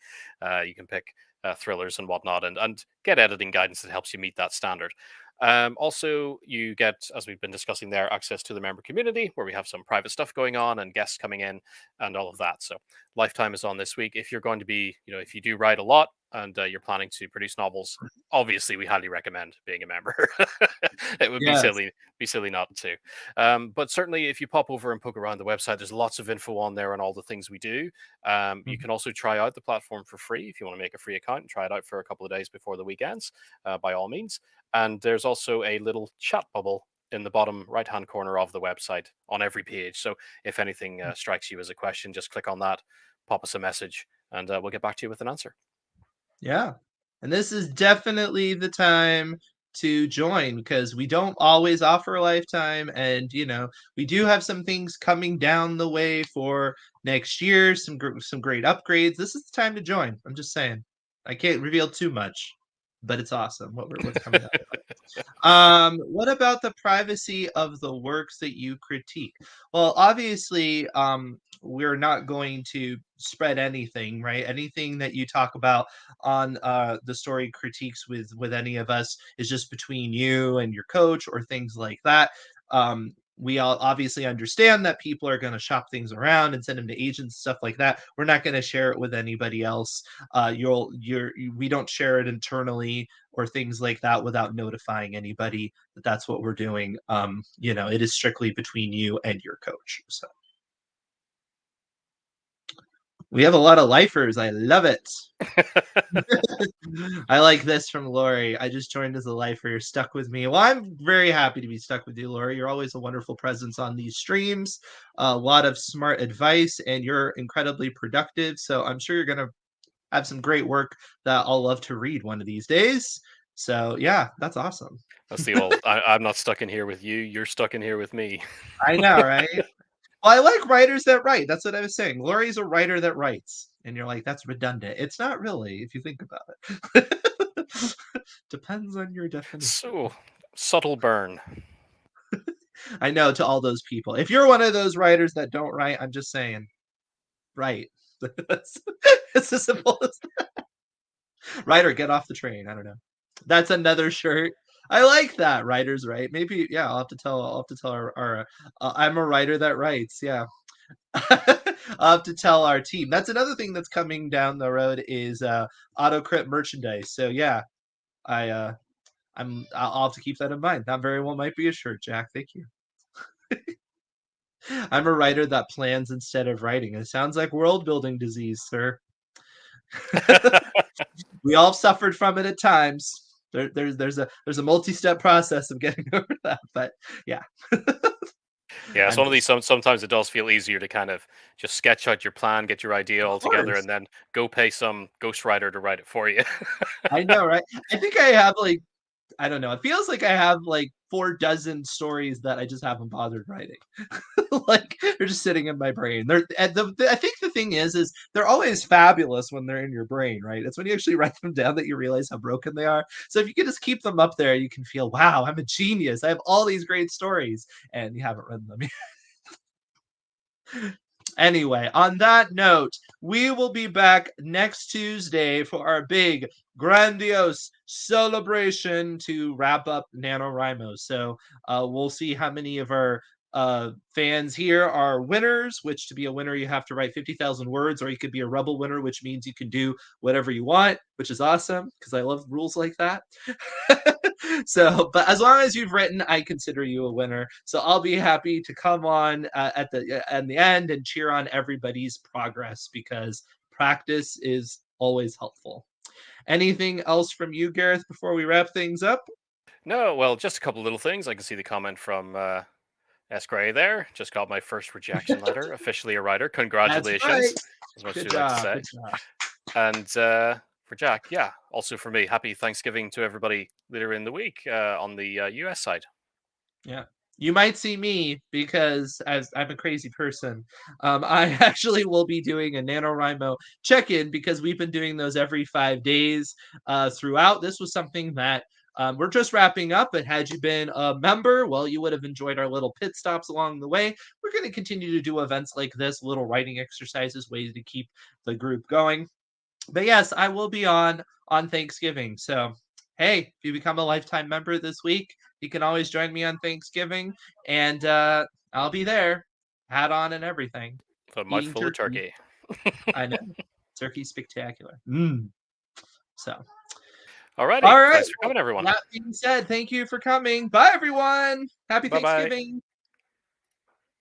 you can pick thrillers and whatnot, and get editing guidance that helps you meet that standard. Also, you get, as we've been discussing there, access to the member community where we have some private stuff going on and guests coming in and all of that. So, Lifetime is on this week. If you're going to be, if you do write a lot and you're planning to produce novels, obviously we highly recommend being a member. It would Yes. be silly not to. But certainly, if you pop over and poke around the website, there's lots of info on there on all the things we do. You Mhm. can also try out the platform for free if you want to make a free account and try it out for a couple of days before the weekends, by all means. And there's also a little chat bubble in the bottom right hand corner of the website on every page. So if anything strikes you as a question, just click on that, pop us a message, and we'll get back to you with an answer. Yeah. And this is definitely the time to join because we don't always offer a lifetime. And, we do have some things coming down the way for next year, some great upgrades. This is the time to join. I'm just saying. I can't reveal too much, but it's awesome what's coming up. What about the privacy of the works that you critique? Well, obviously, we're not going to spread anything, right? Anything that you talk about on the story critiques with any of us is just between you and your coach or things like that. We all obviously understand that people are going to shop things around and send them to agents, stuff like that. We're not going to share it with anybody else. We don't share it internally or things like that without notifying anybody that that's what we're doing. It is strictly between you and your coach. So we have a lot of lifers. I love it. I like this from Lori. I just joined as a lifer. You're stuck with me. Well, I'm very happy to be stuck with you, Lori. You're always a wonderful presence on these streams. A lot of smart advice, and you're incredibly productive. So I'm sure you're going to have some great work that I'll love to read one of these days. So yeah, that's awesome. That's the old. I'm not stuck in here with you. You're stuck in here with me. I know, right? Well, I like writers that write. That's what I was saying. Lori's a writer that writes. And you're like, that's redundant. It's not really, if you think about it. Depends on your definition. So subtle burn. I know, to all those people. If you're one of those writers that don't write, I'm just saying, write. It's as simple as that. Writer, get off the train. I don't know. That's another shirt. I like that. Writers write. Maybe, yeah, I'll have to tell our I'm a writer that writes. Yeah. I'll have to tell our team. That's another thing that's coming down the road is Autocrit merchandise. So yeah, I'll have to keep that in mind. That very well might be a shirt, Jack. Thank you. I'm a writer that plans instead of writing. It sounds like world building disease, sir. We all suffered from it at times. There's a multi-step process of getting over that, but yeah. Yeah, it's one of these. Sometimes it does feel easier to kind of just sketch out your plan, get your idea all together, and then go pay some ghostwriter to write it for you. I know, right? I think I have I don't know. It feels like I have 4 dozen stories that I just haven't bothered writing. They're just sitting in my brain. I think the thing is they're always fabulous when they're in your brain, right? It's when you actually write them down that you realize how broken they are. So if you can just keep them up there, you can feel, wow, I'm a genius. I have all these great stories, and you haven't written them yet. Anyway, on that note, we will be back next Tuesday for our big, grandiose celebration to wrap up NaNoWriMo. So we'll see how many of our fans here are winners, which to be a winner, you have to write 50,000 words, or you could be a rebel winner, which means you can do whatever you want, which is awesome because I love rules like that. So, but as long as you've written, I consider you a winner. So I'll be happy to come on at the end and cheer on everybody's progress because practice is always helpful. Anything else from you, Gareth, before we wrap things up? No, well, just a couple of little things. I can see the comment from S. Gray there. Just got my first rejection letter. Officially a writer. Congratulations. That's right. As much Good as we like to job. say. Good job. And for Jack, yeah, also for me, happy Thanksgiving to everybody later in the week on the US side. Yeah. You might see me because as I'm a crazy person, I actually will be doing a NaNoWriMo check-in because we've been doing those every 5 days throughout. This was something that we're just wrapping up, but had you been a member, well, you would have enjoyed our little pit stops along the way. We're going to continue to do events like this, little writing exercises, ways to keep the group going. But yes, I will be on Thanksgiving. So, hey, if you become a lifetime member this week, you can always join me on Thanksgiving, and I'll be there, hat on and everything, A eating mouthful of turkey. turkey. I know, turkey spectacular. So, Alrighty. all right. Thanks for Well, coming, everyone. that being said, thank you for coming. Bye, everyone. Happy Bye bye. Thanksgiving.